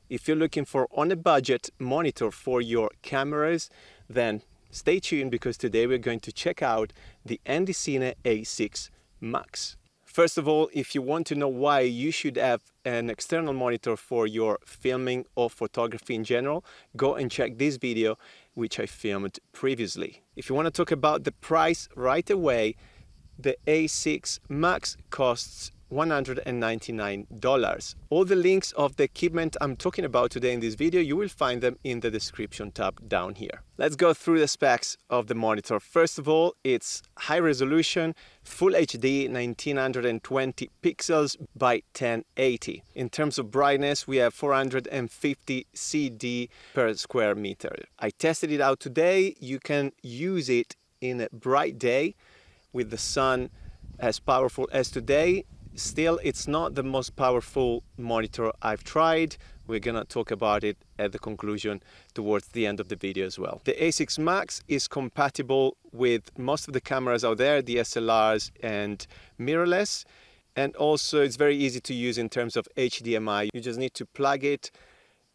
If you're looking for on a budget monitor for your cameras, then stay tuned because today we're going to check out the Andycine A6 Max. First of all, if you want to know why you should have an external monitor for your filming or photography in general, go and check this video which I filmed previously. If you want to talk about the price right away, the A6 Max costs $199. All the links of the equipment I'm talking about today in this video, you will find them in the description tab down here. Let's go through the specs of the monitor. First of all, it's high resolution, Full HD 1920 pixels by 1080. In terms of brightness, we have 450 CD per square meter. I tested it out today. You can use it in a bright day with the sun as powerful as today. Still, it's not the most powerful monitor I've tried. We're gonna talk about it at the conclusion towards the end of the video as well. The A6 Max is compatible with most of the cameras out there, the SLRs and mirrorless. And also it's very easy to use in terms of HDMI. You just need to plug it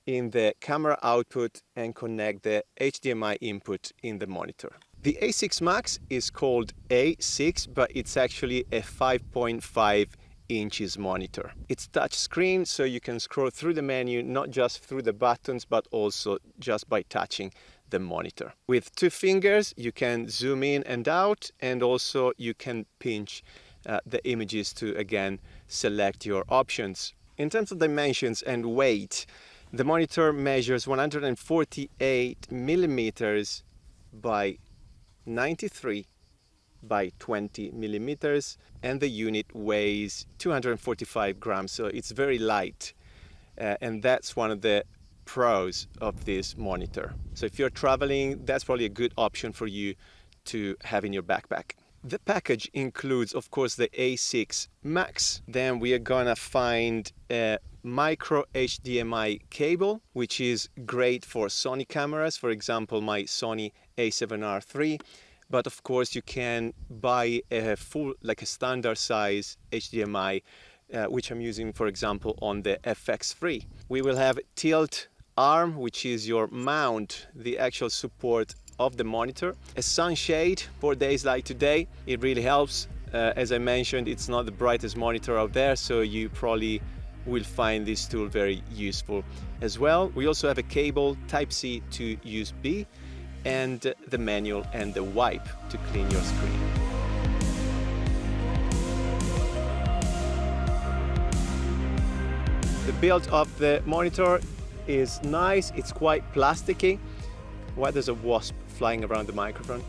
in the camera output and connect the HDMI input in the monitor. The A6 Max is called A6, but it's actually a 5.5 inches monitor. It's touch screen, so you can scroll through the menu, not just through the buttons, but also just by touching the monitor. With 2 fingers, you can zoom in and out, and also you can pinch the images to, again, select your options. In terms of dimensions and weight, the monitor measures 148 millimeters by 93 by 20 millimeters, and the unit weighs 245 grams, so it's very light, and that's one of the pros of this monitor. So if you're traveling, that's probably a good option for you to have in your backpack. The package includes, of course, the A6 Max. Then we are gonna find a micro HDMI cable, which is great for Sony cameras, for example my Sony A7R III. But of course you can buy a full, like a standard size HDMI, which I'm using, for example, on the FX3. We will have tilt arm, which is your mount, the actual support of the monitor. A sunshade for days like today, it really helps. As I mentioned, it's not the brightest monitor out there, so you probably will find this tool very useful as well. We also have a cable Type-C to USB, and the manual and the wipe to clean your screen. The build of the monitor is nice. It's quite plasticky. Why there's a wasp flying around the microphone?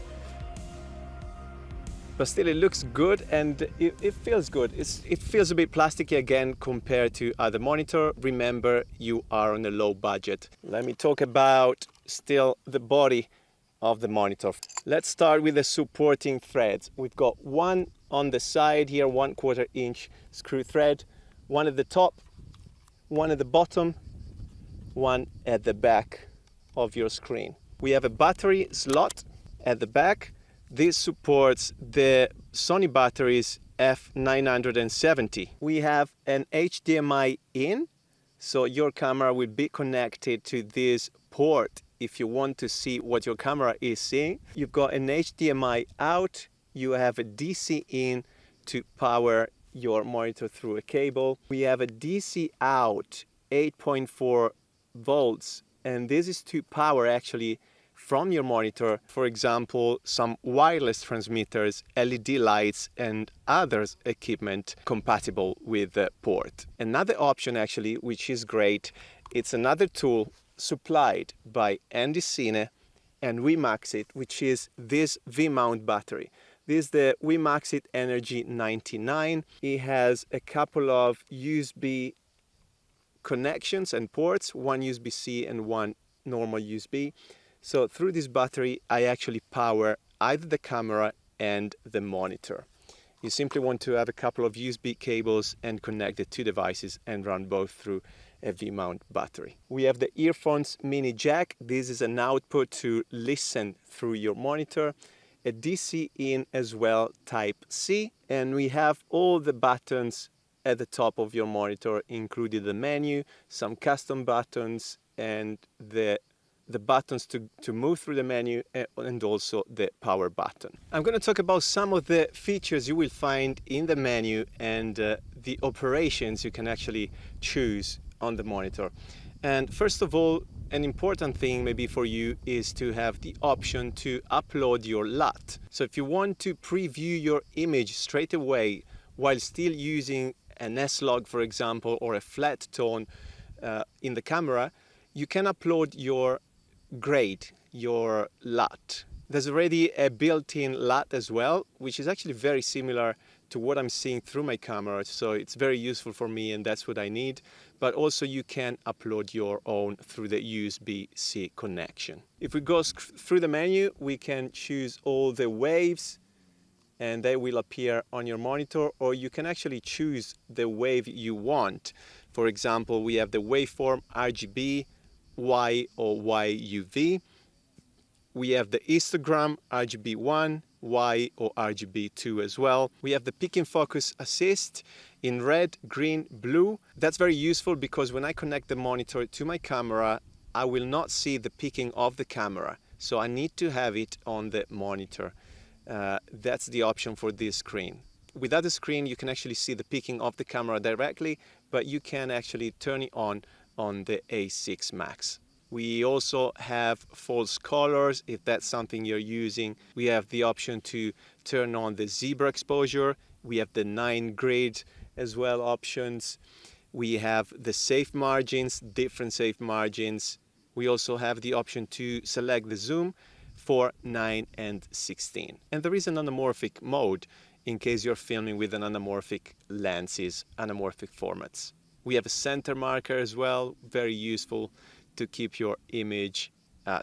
But still it looks good, and it feels good. It feels a bit plasticky again compared to other monitor. Remember, you are on a low budget. Let me talk about still the body of the monitor. Let's start with the supporting threads. We've got one on the side here, 1/4 inch screw thread, one at the top, one at the bottom, one at the back of your screen. We have a battery slot at the back. This supports the Sony batteries F970. We have an HDMI in, so your camera will be connected to this port if you want to see what your camera is seeing. You've got an HDMI out, you have a DC in to power your monitor through a cable. We have a DC out, 8.4 volts, and this is to power actually from your monitor, for example, some wireless transmitters, LED lights, and others equipment compatible with the port. Another option actually, which is great, it's another tool supplied by Andycine and Wimaxit, which is this V-mount battery. This is the Wimaxit Energy 99. It has a couple of USB connections and ports, one USB-C and one normal USB. So through this battery, I actually power either the camera and the monitor. You simply want to have a couple of USB cables and connect the two devices and run both through a V-mount battery. We have the earphones mini jack. This is an output to listen through your monitor. A DC in as well, Type-C. And we have all the buttons at the top of your monitor, including the menu, some custom buttons, and the buttons to move through the menu, and also the power button. I'm going to talk about some of the features you will find in the menu and the operations you can actually choose on the monitor. And first of all, an important thing maybe for you is to have the option to upload your LUT. So if you want to preview your image straight away while still using an S-Log, for example, or a flat tone in the camera, you can upload your grade, your LUT. There's already a built-in LUT as well, which is actually very similar to what I'm seeing through my camera, so it's very useful for me and that's what I need. But also you can upload your own through the USB-C connection. If we go through the menu, we can choose all the waves and they will appear on your monitor, or you can actually choose the wave you want. For example, we have the waveform RGB, Y or YUV. We have the histogram RGB1, Y or RGB2 as well. We have the pick and focus assist in red, green, blue. That's very useful because when I connect the monitor to my camera, I will not see the picking of the camera. So I need to have it on the monitor. That's the option for this screen. Without the screen, you can actually see the picking of the camera directly, but you can actually turn it on the A6 Max. We also have false colors if that's something you're using. We have the option to turn on the zebra exposure. We have the 9 grid as well options. We have the safe margins, different safe margins. We also have the option to select the zoom for 9 and 16. And there is an anamorphic mode in case you're filming with an anamorphic lenses, anamorphic formats. We have a center marker as well, very useful to keep your image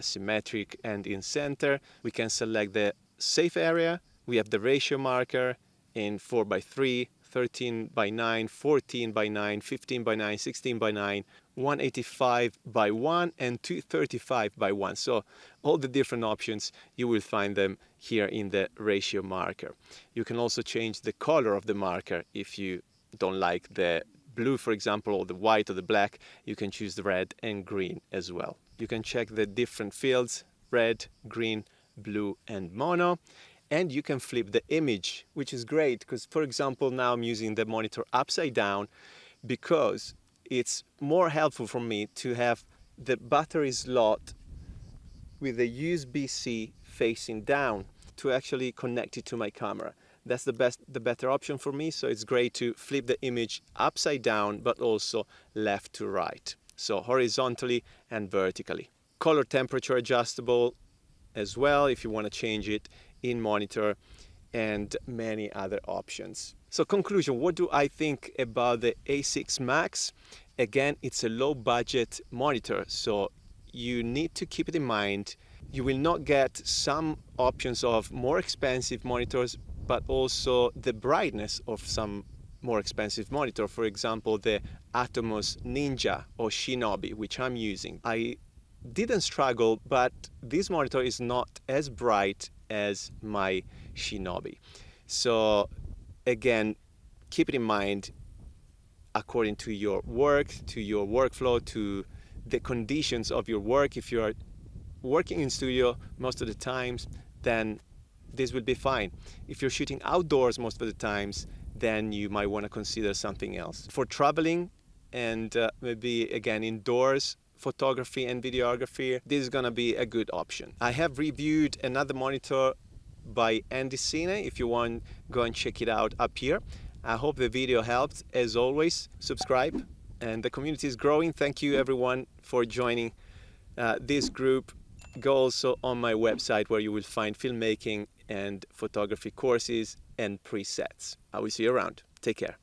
symmetric and in center. We can select the safe area. We have the ratio marker in 4:3, 13:9, 14:9, 15:9, 16:9, 185:1, and 235:1. So all the different options, you will find them here in the ratio marker. You can also change the color of the marker if you don't like the blue, for example, or the white or the black. You can choose the red and green as well. You can check the different fields, red, green, blue, and mono. And you can flip the image, which is great because, for example, now I'm using the monitor upside down because it's more helpful for me to have the battery slot with the USB-C facing down to actually connect it to my camera. That's the better option for me, so it's great to flip the image upside down, but also left to right. So horizontally and vertically. Color temperature adjustable as well if you want to change it in monitor, and many other options. So conclusion, what do I think about the A6 Max? Again, it's a low budget monitor, so you need to keep it in mind. You will not get some options of more expensive monitors, but also the brightness of some more expensive monitor. For example, the Atomos Ninja or Shinobi, which I'm using. I didn't struggle, but this monitor is not as bright as my Shinobi. So again, keep it in mind according to your work, to your workflow, to the conditions of your work. If you are working in studio most of the times, then this will be fine. If you're shooting outdoors most of the times, then you might want to consider something else. For traveling and maybe again indoors photography and videography, this is gonna be a good option. I have reviewed another monitor by Andycine. If you want, go and check it out up here. I hope the video helped. As always, subscribe, and the community is growing. Thank you everyone for joining this group. Go also on my website where you will find filmmaking and photography courses and presets. I will see you around. Take care.